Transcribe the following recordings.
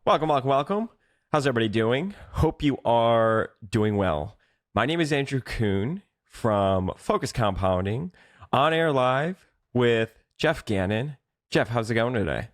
Welcome, welcome, welcome. How's everybody doing? Hope you are doing well. My name is Andrew Kuhn from Focus Compounding, on air live with Geoff Gannon. Geoff, how's it going today?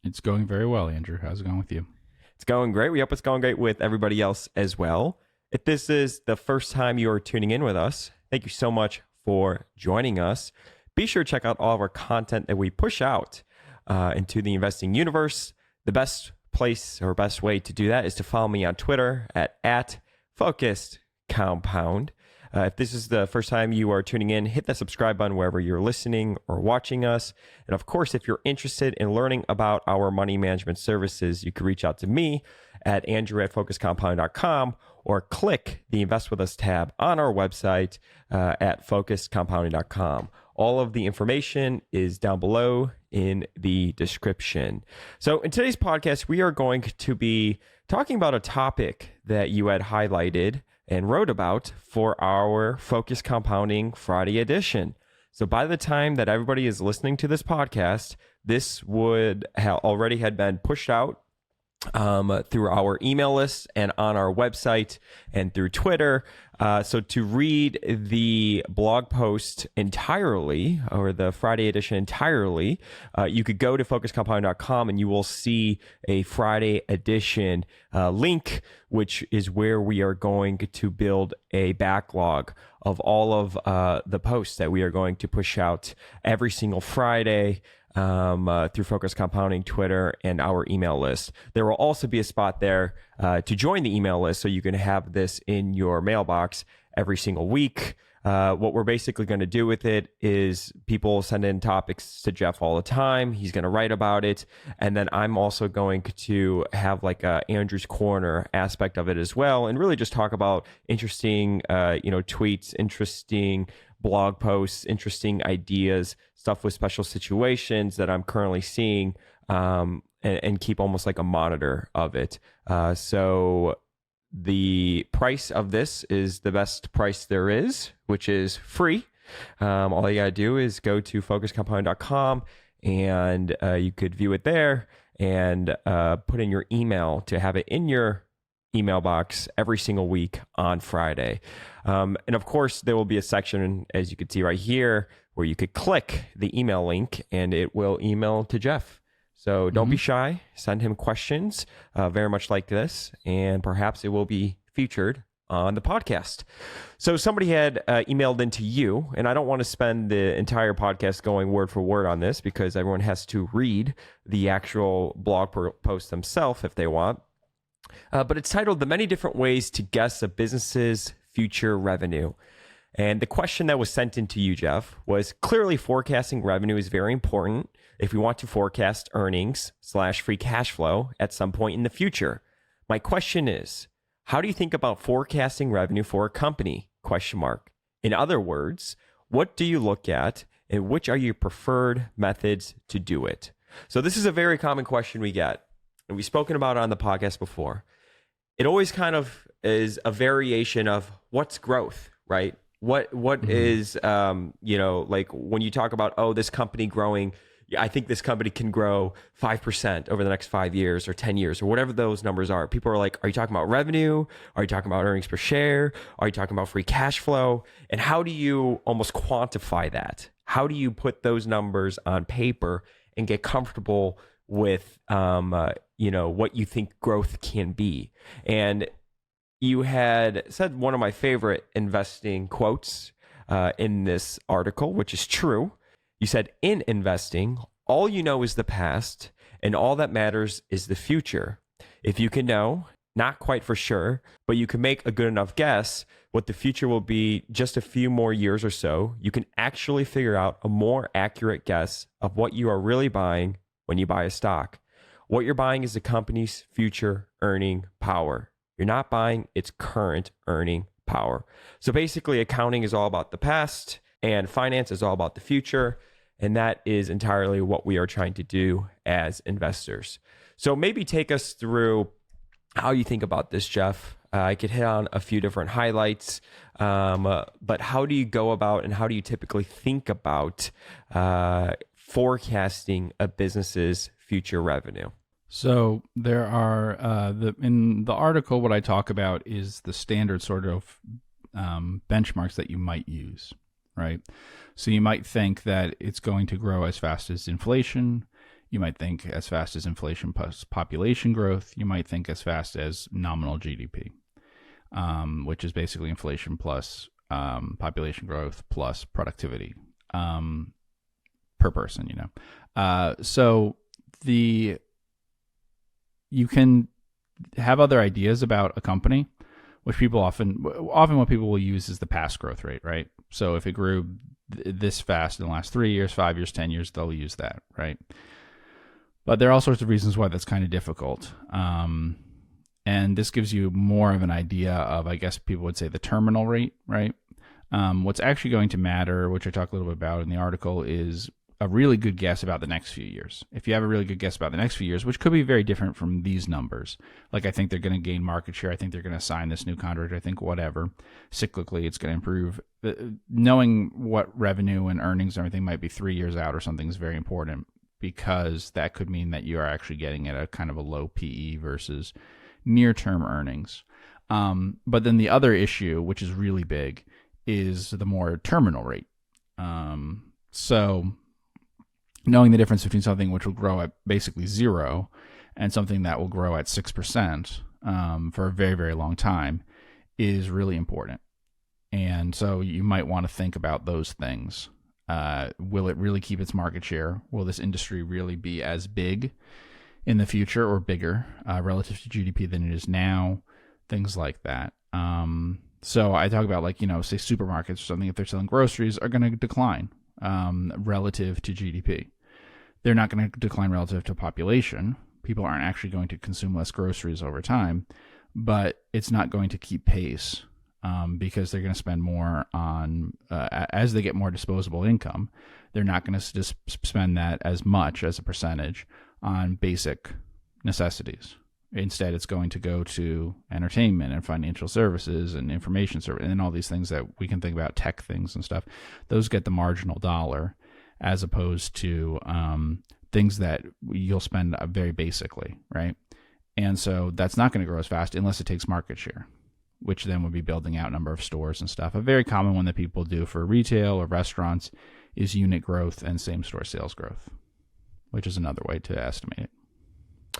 It's going very well, Andrew. How's it going with you? It's going great. We hope it's going great with everybody else as well. If this is the first time you are tuning in with us, thank you so much for joining us. Be sure to check out all of our content that we push out into the investing universe. The best place or best way to do that is to follow me on Twitter at Focused Compound. If this is the first time you are tuning in, hit that subscribe button wherever you're listening or watching us. And of course, if you're interested in learning about our money management services, you can reach out to me at andrew@focuscompounding.com or click the Invest With Us tab on our website at focuscompounding.com. All of the information is down below in the description. So in today's podcast, we are going to be talking about a topic that you had highlighted and wrote about for our Focus Compounding Friday edition. So by the time that everybody is listening to this podcast, this would already had been pushed out through our email list and on our website and through Twitter. So to read the blog post entirely, or the Friday edition entirely, you could go to focuscompounding.com and you will see a Friday edition link, which is where we are going to build a backlog of all of the posts that we are going to push out every single Friday through Focus Compounding, Twitter, and our email list. There will also be a spot there to join the email list so you can have this in your mailbox every single week. What we're basically going to do with it is people send in topics to Geoff all the time. He's going to write about it. And then I'm also going to have like a Andrew's Corner aspect of it as well, and really just talk about interesting, tweets, interesting blog posts, interesting ideas, stuff with special situations that I'm currently seeing, and keep almost like a monitor of it. So the price of this is the best price there is, which is free. All you got to do is go to focuscompounding.com and you could view it there and put in your email to have it in your email box every single week on Friday. And of course, there will be a section, as you can see right here, where you could click the email link and it will email to Geoff. So don't be shy. Send him questions very much like this, and perhaps it will be featured on the podcast. So somebody had emailed into you, and I don't want to spend the entire podcast going word for word on this because everyone has to read the actual blog post themselves if they want. But it's titled "The Many Different Ways to Guess a Business's Future Revenue." And the question that was sent in to you, Geoff, was clearly forecasting revenue is very important if we want to forecast earnings/free cash flow at some point in the future. My question is, how do you think about forecasting revenue for a company? ? In other words, what do you look at and which are your preferred methods to do it? So this is a very common question we get, and we've spoken about it on the podcast before. It always kind of is a variation of what's growth, right? What is, like when you talk about, oh, this company growing, I think this company can grow 5% over the next 5 years or 10 years or whatever those numbers are. People are like, are you talking about revenue? Are you talking about earnings per share? Are you talking about free cash flow? And how do you almost quantify that? How do you put those numbers on paper and get comfortable with, what you think growth can be? And you had said one of my favorite investing quotes in this article, which is true. You said, in investing, all you know is the past, and all that matters is the future. If you can know, not quite for sure, but you can make a good enough guess what the future will be just a few more years or so, you can actually figure out a more accurate guess of what you are really buying when you buy a stock. What you're buying is the company's future earning power. You're not buying its current earning power. So basically, accounting is all about the past and finance is all about the future. And that is entirely what we are trying to do as investors. So maybe take us through how you think about this, Geoff. I could hit on a few different highlights, but how do you go about and how do you typically think about forecasting a business's future revenue? So there are in the article, what I talk about is the standard sort of benchmarks that you might use, right? So you might think that it's going to grow as fast as inflation. You might think as fast as inflation plus population growth. You might think as fast as nominal GDP, which is basically inflation plus population growth plus productivity per person. So the you can have other ideas about a company, which people often what people will use is the past growth rate, right? So if it grew this fast in the last 3 years, 5 years, 10 years, they'll use that, right? But there are all sorts of reasons why that's kind of difficult. And this gives you more of an idea of, I guess people would say, the terminal rate, right? What's actually going to matter, which I talk a little bit about in the article, is a really good guess about the next few years. If you have a really good guess about the next few years, which could be very different from these numbers, like I think they're going to gain market share, I think they're going to sign this new contract, I think whatever, cyclically it's going to improve. Knowing what revenue and earnings and everything might be 3 years out or something is very important, because that could mean that you are actually getting at a kind of a low PE versus near-term earnings. But then the other issue, which is really big, is the more terminal rate. So knowing the difference between something which will grow at basically zero and something that will grow at 6% for a very, very long time is really important. And so you might want to think about those things. Will it really keep its market share? Will this industry really be as big in the future or bigger relative to GDP than it is now? Things like that. So I talk about, say supermarkets or something, if they're selling groceries, are going to decline relative to GDP. They're not going to decline relative to population. People aren't actually going to consume less groceries over time, but it's not going to keep pace because they're going to spend more on, as they get more disposable income, they're not going to just spend that as much as a percentage on basic necessities. Instead, it's going to go to entertainment and financial services and information service and all these things that we can think about, tech things and stuff. Those get the marginal dollar, as opposed to things that you'll spend very basically, right? And so that's not going to grow as fast unless it takes market share, which then would be building out number of stores and stuff. A very common one that people do for retail or restaurants is unit growth and same-store sales growth, which is another way to estimate it.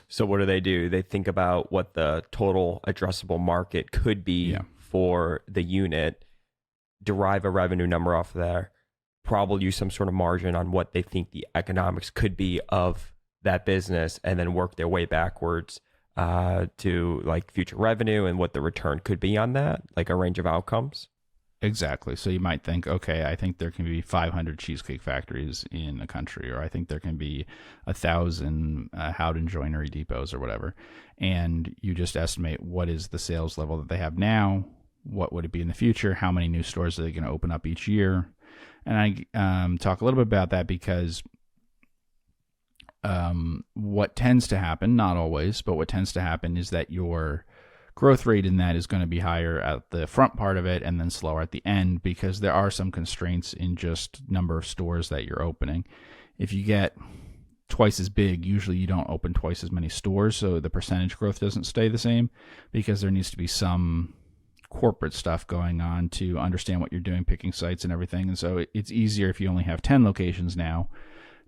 So what do? They think about what the total addressable market could be for the unit, derive a revenue number off of there, probably use some sort of margin on what they think the economics could be of that business, and then work their way backwards to like future revenue and what the return could be on that, like a range of outcomes. Exactly. So you might think, okay, I think there can be 500 cheesecake factories in a country, or I think there can be 1,000 Howden joinery depots or whatever. And you just estimate what is the sales level that they have now, what would it be in the future, how many new stores are they going to open up each year. And I talk a little bit about that because what tends to happen, not always, but what tends to happen is that your growth rate in that is going to be higher at the front part of it and then slower at the end, because there are some constraints in just number of stores that you're opening. If you get twice as big, usually you don't open twice as many stores, so the percentage growth doesn't stay the same, because there needs to be some corporate stuff going on to understand what you're doing, picking sites and everything. And so it's easier if you only have 10 locations now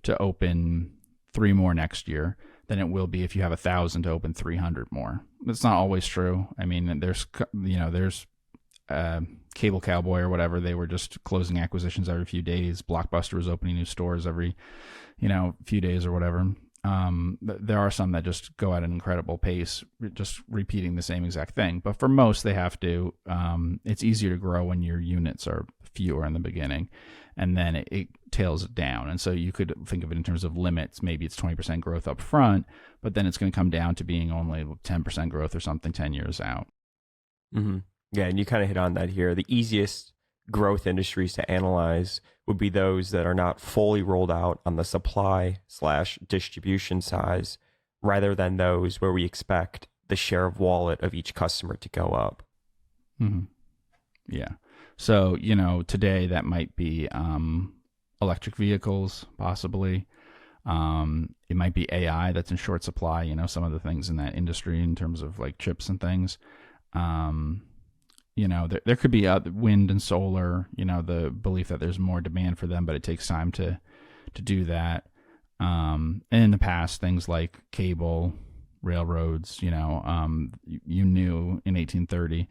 to open 3 more next year than it will be if you have 1,000 to open 300 more. That's not always true. I mean, there's Cable Cowboy or whatever. They were just closing acquisitions every few days. Blockbuster was opening new stores every, few days or whatever. There are some that just go at an incredible pace, just repeating the same exact thing. But for most, they have to. It's easier to grow when your units are fewer in the beginning, and then it tails down. And so you could think of it in terms of limits. Maybe it's 20% growth up front, but then it's going to come down to being only 10% growth or something 10 years out. Mm-hmm. Yeah, and you kind of hit on that here. The easiest growth industries to analyze would be those that are not fully rolled out on the supply/distribution size, rather than those where we expect the share of wallet of each customer to go up. Mm-hmm. Yeah. So, today that might be electric vehicles, possibly. It might be AI that's in short supply, some of the things in that industry in terms of like chips and things. There could be wind and solar, the belief that there's more demand for them, but it takes time to do that. And in the past, things like cable, railroads, you knew in 1830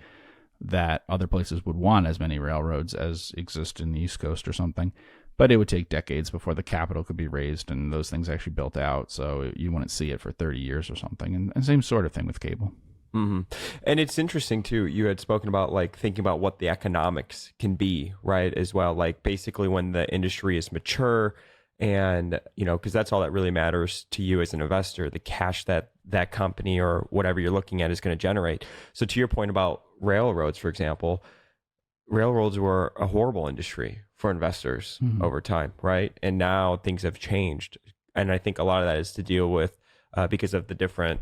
that other places would want as many railroads as exist in the East Coast or something. But it would take decades before the capital could be raised and those things actually built out. So you wouldn't see it for 30 years or something. And same sort of thing with cable. Mm-hmm. And it's interesting too. You had spoken about like thinking about what the economics can be, right? As well, like basically when the industry is mature, and because that's all that really matters to you as an investor, the cash that that company or whatever you're looking at is going to generate. So to your point about railroads, for example, railroads were a horrible industry for investors over time, right? And now things have changed, and I think a lot of that is to deal with because of the different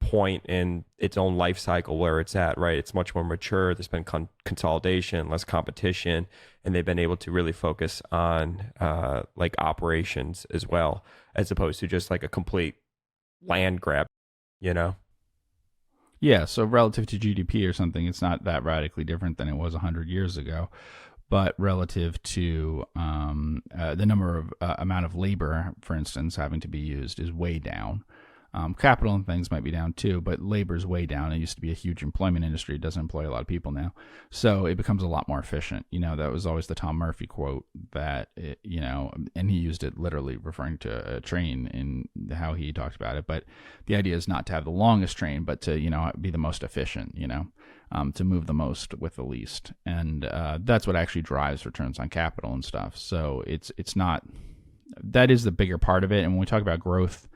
point in its own life cycle where it's at, right? It's much more mature. There's been consolidation, less competition, and they've been able to really focus on like operations as well, as opposed to just like a complete land grab, Yeah, so relative to GDP or something, it's not that radically different than it was 100 years ago. But relative to the number of amount of labor, for instance, having to be used is way down. Capital and things might be down too, but labor's way down. It used to be a huge employment industry. It doesn't employ a lot of people now. So it becomes a lot more efficient. That was always the Tom Murphy quote that, and he used it literally referring to a train in how he talked about it. But the idea is not to have the longest train, but to, be the most efficient, to move the most with the least. And that's what actually drives returns on capital and stuff. So it's not, that is the bigger part of it. And when we talk about growth,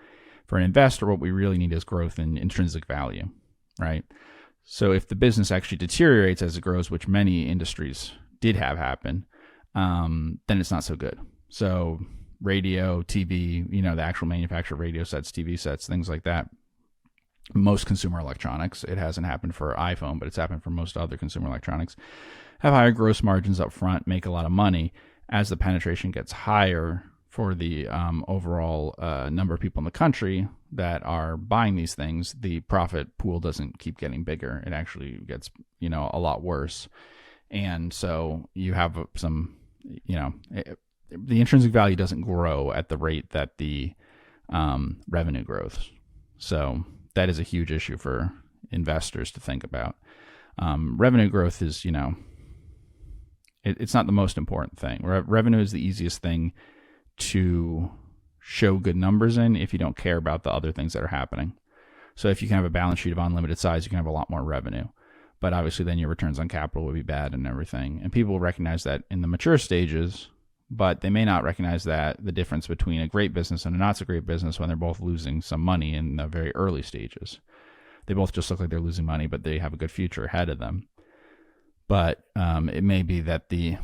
for an investor, what we really need is growth in intrinsic value, right? So if the business actually deteriorates as it grows, which many industries did have happen, then it's not so good. So radio, TV, the actual manufacture of radio sets, TV sets, things like that. Most consumer electronics, it hasn't happened for iPhone, but it's happened for most other consumer electronics, have higher gross margins up front, make a lot of money. As the penetration gets higher, for the overall number of people in the country that are buying these things, the profit pool doesn't keep getting bigger. It actually gets, a lot worse. And so you have some, the intrinsic value doesn't grow at the rate that the revenue grows. So that is a huge issue for investors to think about. Revenue growth is, it's not the most important thing. Revenue is the easiest thing to show good numbers in if you don't care about the other things that are happening. So if you can have a balance sheet of unlimited size, you can have a lot more revenue. But obviously then your returns on capital will be bad and everything. And people will recognize that in the mature stages, but they may not recognize that the difference between a great business and a not so great business when they're both losing some money in the very early stages. They both just look like they're losing money, but they have a good future ahead of them. But it may be that the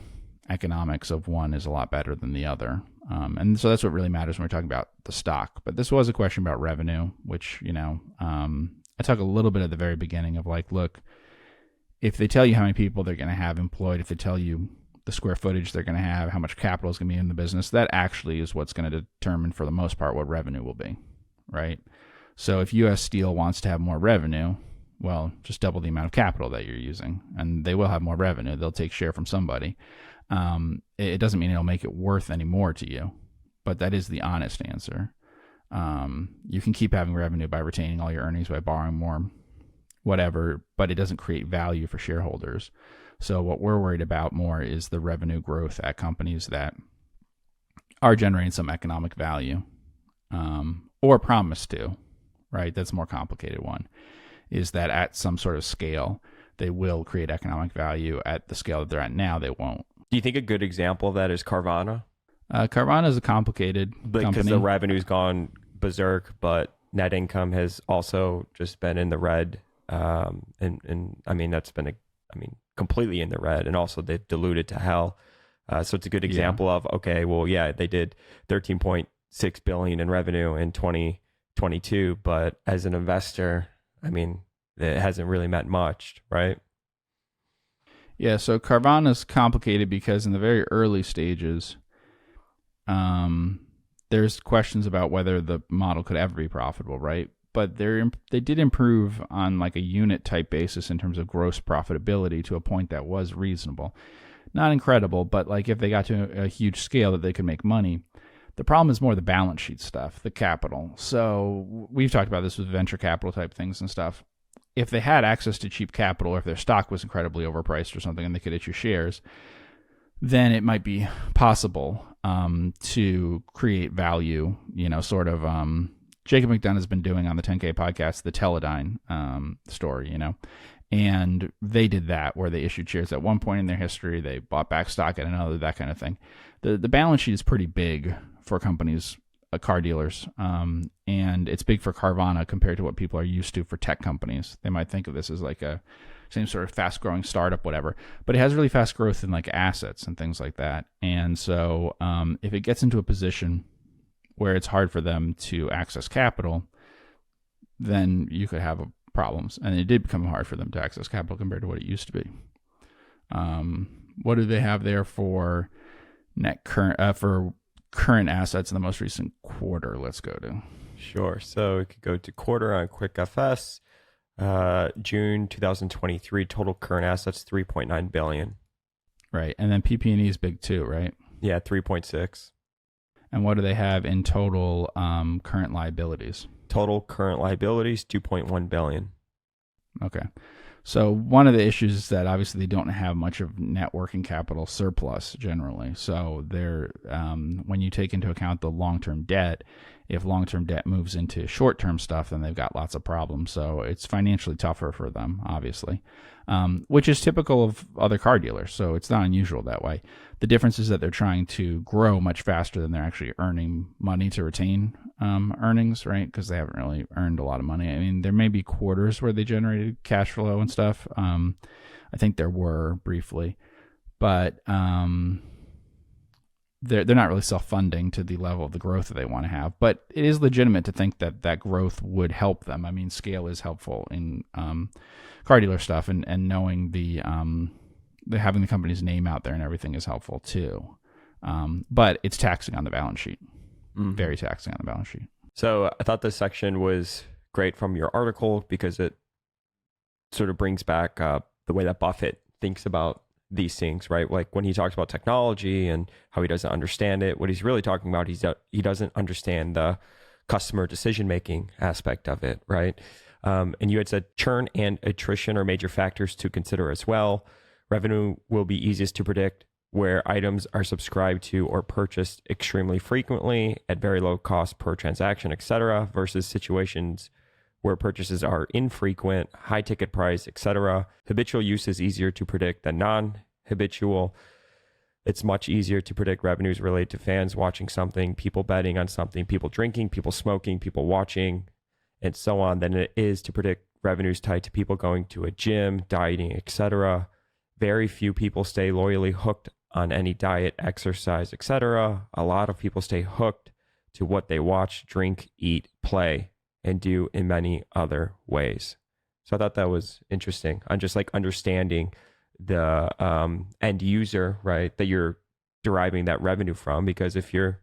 economics of one is a lot better than the other. And so that's what really matters when we're talking about the stock. But this was a question about revenue, which, I talk a little bit at the very beginning of like, look, if they tell you how many people they're going to have employed, if they tell you the square footage they're going to have, how much capital is going to be in the business, that actually is what's going to determine for the most part what revenue will be, right? So if U.S. Steel wants to have more revenue, well, just double the amount of capital that you're using, and they will have more revenue. They'll take share from somebody. It doesn't mean it'll make it worth any more to you, but that is the honest answer. You can keep having revenue by retaining all your earnings, by borrowing more, whatever, but it doesn't create value for shareholders. So what we're worried about more is the revenue growth at companies that are generating some economic value, or promise to, right? That's a more complicated one, is that at some sort of scale, they will create economic value. At the scale that they're at now, they won't. Do you think a good example of that is Carvana? Carvana is a complicated company. Because the revenue's gone berserk, but net income has also just been in the red. And I mean, that's been, completely in the red. And also they've diluted to hell. So it's a good example of, okay, well, yeah, they did 13.6 billion in revenue in 2022, but as an investor, it hasn't really meant much, right? Yeah, so Carvana's complicated because in the very early stages, they there's questions about whether the model could ever be profitable, right? But they did improve on like a unit type basis in terms of gross profitability to a point that was reasonable. Not incredible, but like if they got to a huge scale that they could make money. The problem is more the balance sheet stuff, the capital. So we've talked about this with venture capital type things and stuff. If they had access to cheap capital, or if their stock was incredibly overpriced or something and they could issue shares, then it might be possible to create value, sort of Jacob McDonough has been doing on the 10K podcast, the Teledyne story, and they did that where they issued shares at one point in their history. They bought back stock at another, that kind of thing. The balance sheet is pretty big for companies, car dealers, and it's big for Carvana compared to what people are used to for tech companies. They might think of this as like a same sort of fast growing startup, whatever, but it has really fast growth in like assets and things like that. And so if it gets into a position where it's hard for them to access capital, then you could have problems. And it did become hard for them to access capital compared to what it used to be. What do they have there for current assets in the most recent quarter? Let's go to. Sure. So we could go to quarter on QuickFS. June 2023, total current assets, 3.9 billion. Right. And then PP&E is big too, right? Yeah, 3.6. And what do they have in total current liabilities? Total current liabilities, 2.1 billion. Okay. So one of the issues is that obviously they don't have much of net working capital surplus generally. So they're when you take into account the long-term debt, if long-term debt moves into short-term stuff, then they've got lots of problems. So it's financially tougher for them, obviously, which is typical of other car dealers. So it's not unusual that way. The difference is that they're trying to grow much faster than they're actually earning money to retain earnings, right? Because they haven't really earned a lot of money. I mean, there may be quarters where they generated cash flow and stuff. I think there were briefly, but they're not really self-funding to the level of the growth that they want to have. But it is legitimate to think that that growth would help them. I mean, scale is helpful in car dealer stuff, and knowing the having the company's name out there and everything is helpful too. But it's taxing on the balance sheet. Mm-hmm. Very taxing on the balance sheet. So I thought this section was great from your article because it sort of brings back the way that Buffett thinks about these things, right? Like when he talks about technology and how he doesn't understand it, what he's really talking about, he doesn't understand the customer decision-making aspect of it, right? And you had said churn and attrition are major factors to consider as well. Revenue will be easiest to predict where items are subscribed to or purchased extremely frequently at very low cost per transaction, etc., versus situations where purchases are infrequent, high ticket price, etc. Habitual use is easier to predict than non-habitual. It's much easier to predict revenues related to fans watching something, people betting on something, people drinking, people smoking, people watching, and so on, than it is to predict revenues tied to people going to a gym, dieting, etc. Very few people stay loyally hooked on any diet, exercise, etc. A lot of people stay hooked to what they watch, drink, eat, play, and do in many other ways. So I thought that was interesting on just like understanding the end user, right, that you're deriving that revenue from. Because if you're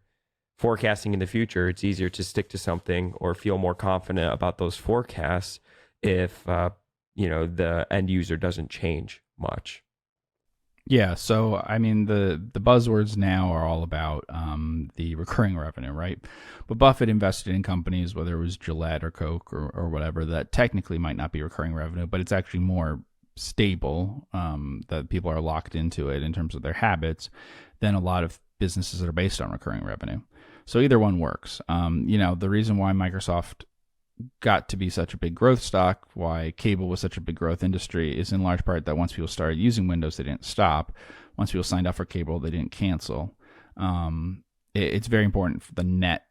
forecasting in the future, it's easier to stick to something or feel more confident about those forecasts if the end user doesn't change much. Yeah, so I mean the buzzwords now are all about the recurring revenue, right? But Buffett invested in companies, whether it was Gillette or Coke or whatever, that technically might not be recurring revenue, but it's actually more stable, that people are locked into it in terms of their habits, than a lot of businesses that are based on recurring revenue. So either one works. The reason why Microsoft got to be such a big growth stock, why cable was such a big growth industry, is in large part that once people started using Windows, they didn't stop. Once people signed up for cable, they didn't cancel. It's very important for the net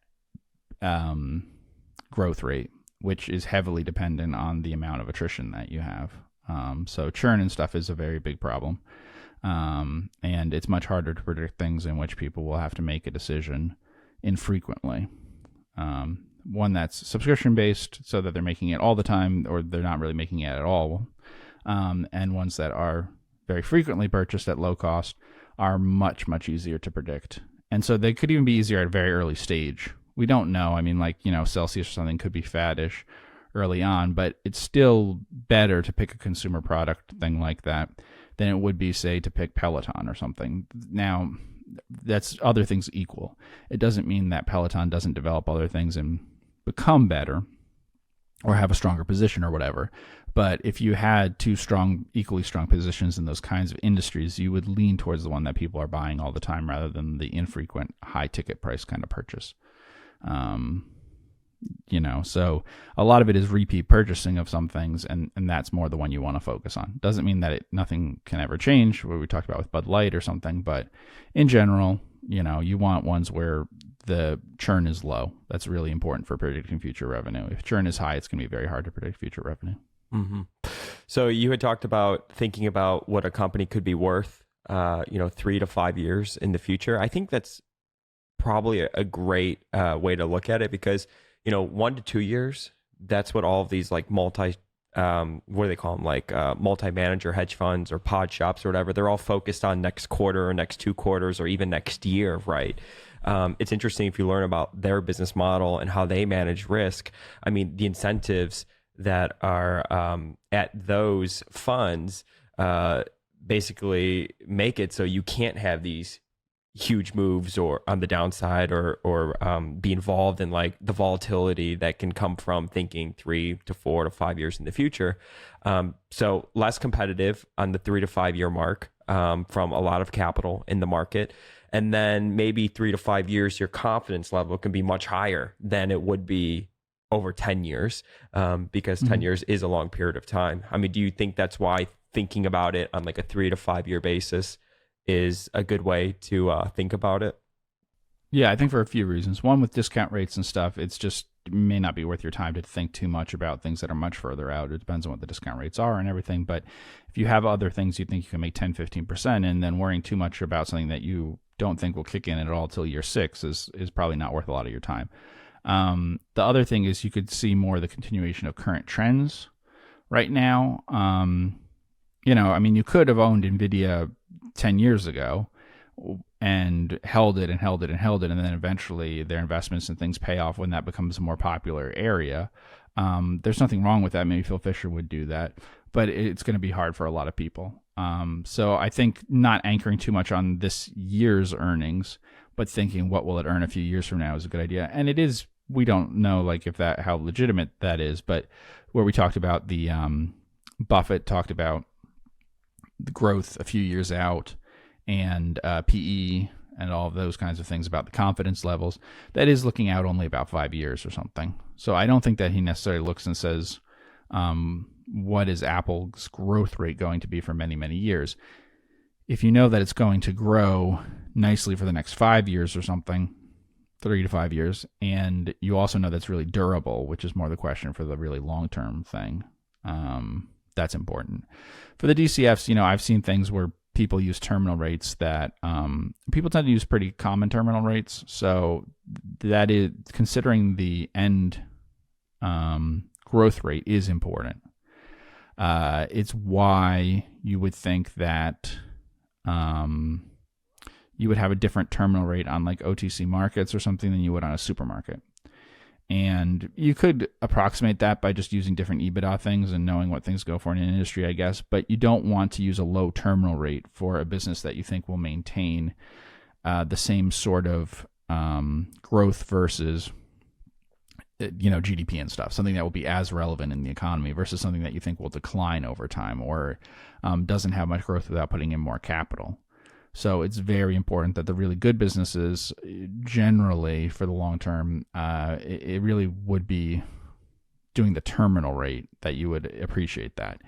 growth rate, which is heavily dependent on the amount of attrition that you have. So churn and stuff is a very big problem. And it's much harder to predict things in which people will have to make a decision infrequently. One that's subscription based, so that they're making it all the time, or they're not really making it at all. And ones that are very frequently purchased at low cost are much, much easier to predict And so they could even be easier at a very early stage. We don't know. I mean, like, Celsius or something could be faddish early on, but it's still better to pick a consumer product thing like that than it would be, say, to pick Peloton or something. Now, that's other things equal. It doesn't mean that Peloton doesn't develop other things and become better or have a stronger position or whatever. But if you had two equally strong positions in those kinds of industries, you would lean towards the one that people are buying all the time rather than the infrequent high ticket price kind of purchase. So a lot of it is repeat purchasing of some things, and that's more the one you want to focus on. Doesn't mean that nothing can ever change, what we talked about with Bud Light or something, but in general, you want ones where the churn is low. That's really important for predicting future revenue. If churn is high, it's going to be very hard to predict future revenue. Mm-hmm. So you had talked about thinking about what a company could be worth, 3 to 5 years in the future. I think that's probably a great way to look at it because, 1 to 2 years, that's what all of these like what do they call them? Like multi-manager hedge funds or pod shops or whatever. They're all focused on next quarter or next 2 quarters or even next year, right? It's interesting if you learn about their business model and how they manage risk. I mean, the incentives that are at those funds basically make it so you can't have these huge moves or on the downside or be involved in like the volatility that can come from thinking 3 to 4 to 5 years in the future. So less competitive on the 3 to 5 year mark from a lot of capital in the market. And then maybe 3 to 5 years, your confidence level can be much higher than it would be over 10 years because 10 years is a long period of time. I mean, do you think that's why thinking about it on like a 3 to 5 year basis is a good way to think about it? Yeah, I think for a few reasons. One, with discount rates and stuff, it may not be worth your time to think too much about things that are much further out. It depends on what the discount rates are and everything. But if you have other things you think you can make 10, 15%, and then worrying too much about something that you don't think will kick in at all till year 6 is probably not worth a lot of your time. The other thing is you could see more of the continuation of current trends right now. You could have owned NVIDIA 10 years ago and held it, and then eventually their investments and things pay off when that becomes a more popular area. There's nothing wrong with that. Maybe Phil Fisher would do that, but it's going to be hard for a lot of people. So I think not anchoring too much on this year's earnings, but thinking what will it earn a few years from now is a good idea. And it is, we don't know like how legitimate that is, but where we talked about the Buffett talked about the growth a few years out and PE and all of those kinds of things about the confidence levels, that is looking out only about 5 years or something. So I don't think that he necessarily looks and says, what is Apple's growth rate going to be for many, many years? If you know that it's going to grow nicely for the next 5 years or something, 3 to 5 years, and you also know that's really durable, which is more the question for the really long-term thing, that's important. For the DCFs, I've seen things where people use terminal rates that people tend to use pretty common terminal rates. So that is, considering the end growth rate is important. It's why you would think that you would have a different terminal rate on like OTC markets or something than you would on a supermarket. And you could approximate that by just using different EBITDA things and knowing what things go for in an industry, I guess. But you don't want to use a low terminal rate for a business that you think will maintain the same sort of growth versus GDP and stuff, something that will be as relevant in the economy versus something that you think will decline over time or doesn't have much growth without putting in more capital. So it's very important that the really good businesses, generally for the long term, it really would be doing the terminal rate that you would appreciate that.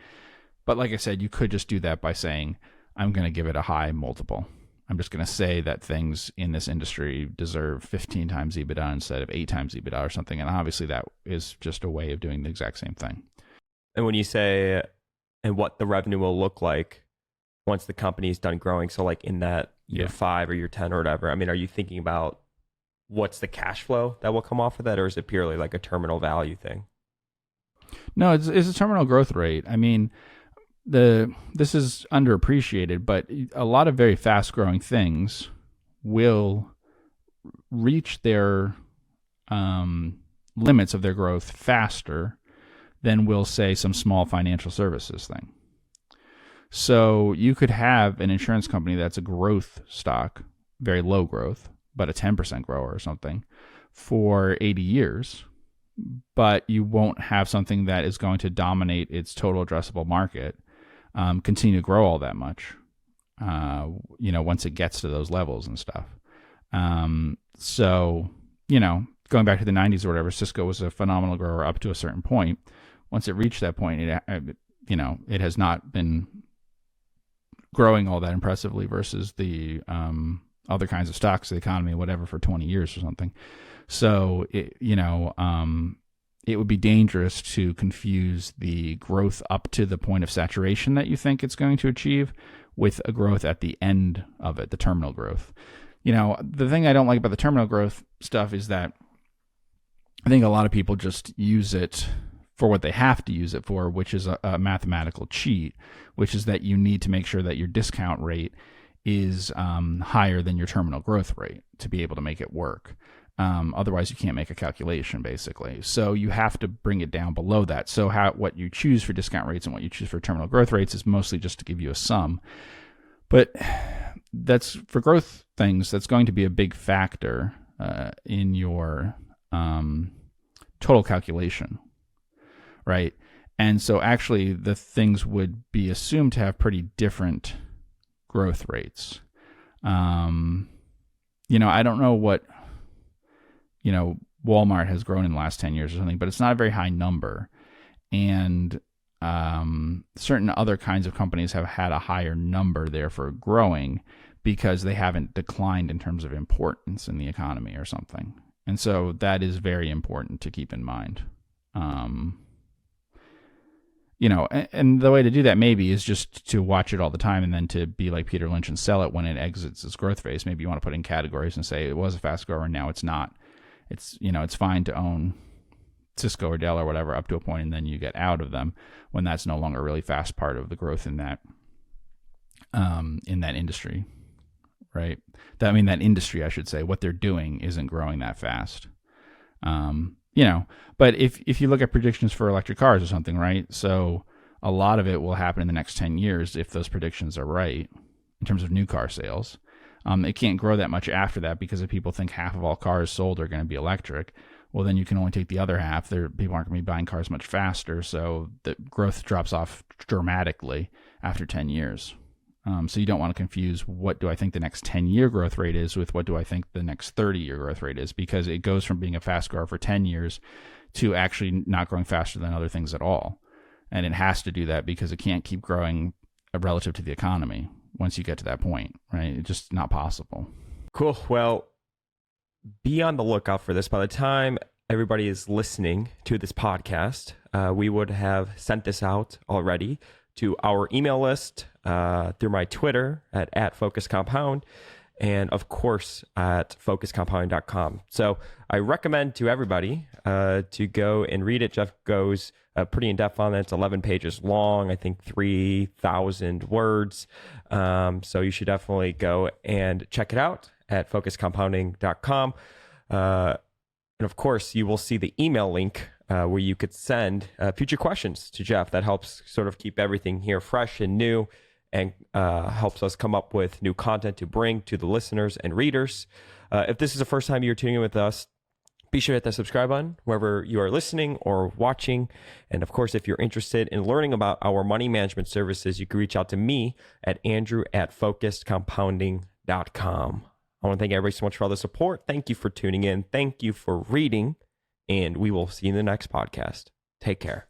But like I said, you could just do that by saying, I'm going to give it a high multiple. I'm just going to say that things in this industry deserve 15 times EBITDA instead of 8 times EBITDA or something. And obviously that is just a way of doing the exact same thing. And when you say, and what the revenue will look like once the company is done growing, so like in that year 5 or year 10 or whatever, I mean, are you thinking about what's the cash flow that will come off of that, or is it purely like a terminal value thing? No, it's a terminal growth rate. I mean, this is underappreciated, but a lot of very fast growing things will reach their limits of their growth faster than, we'll say, some small financial services thing. So you could have an insurance company that's a growth stock, very low growth, but a 10% grower or something for 80 years, but you won't have something that is going to dominate its total addressable market, continue to grow all that much, once it gets to those levels and stuff. So, going back to the 90s or whatever, Cisco was a phenomenal grower up to a certain point. Once it reached that point, it has not been growing all that impressively versus the other kinds of stocks, the economy, whatever, for 20 years or something. So, it would be dangerous to confuse the growth up to the point of saturation that you think it's going to achieve with a growth at the end of it, the terminal growth. The thing I don't like about the terminal growth stuff is that I think a lot of people just use it for what they have to use it for, which is a mathematical cheat, which is that you need to make sure that your discount rate is higher than your terminal growth rate to be able to make it work. Otherwise, you can't make a calculation, basically. So you have to bring it down below that. So what you choose for discount rates and what you choose for terminal growth rates is mostly just to give you a sum. But that's for growth things, that's going to be a big factor in your total calculation, right? And so actually the things would be assumed to have pretty different growth rates. I don't know what, Walmart has grown in the last 10 years or something, but it's not a very high number. And certain other kinds of companies have had a higher number there for growing because they haven't declined in terms of importance in the economy or something. And so that is very important to keep in mind. And the way to do that maybe is just to watch it all the time and then to be like Peter Lynch and sell it when it exits its growth phase. Maybe you want to put in categories and say it was a fast grower and now it's not. It's fine to own Cisco or Dell or whatever up to a point, and then you get out of them when that's no longer a really fast part of the growth in that industry, right? That industry, I should say, what they're doing isn't growing that fast. But if you look at predictions for electric cars or something, right? So a lot of it will happen in the next 10 years if those predictions are right in terms of new car sales. It can't grow that much after that because if people think half of all cars sold are going to be electric, well, then you can only take the other half. People aren't going to be buying cars much faster, so the growth drops off dramatically after 10 years. So you don't want to confuse what do I think the next 10-year growth rate is with what do I think the next 30-year growth rate is, because it goes from being a fast grower for 10 years to actually not growing faster than other things at all. And it has to do that because it can't keep growing relative to the economy once you get to that point, right? It's just not possible. Cool. Well, be on the lookout for this. By the time everybody is listening to this podcast, we would have sent this out already to our email list, through my Twitter at Focus Compound, and of course at focuscompounding.com. So I recommend to everybody to go and read it. Geoff goes pretty in depth on it. It's 11 pages long, I think 3,000 words. So you should definitely go and check it out at focuscompounding.com. And of course, you will see the email link where you could send future questions to Geoff. That helps sort of keep everything here fresh and new, and helps us come up with new content to bring to the listeners and readers. If this is the first time you're tuning in with us, be sure to hit that subscribe button wherever you are listening or watching. And of course, if you're interested in learning about our money management services, you can reach out to me at andrew@focusedcompounding.com. I want to thank everybody so much for all the support. Thank you for tuning in. Thank you for reading. And we will see you in the next podcast. Take care.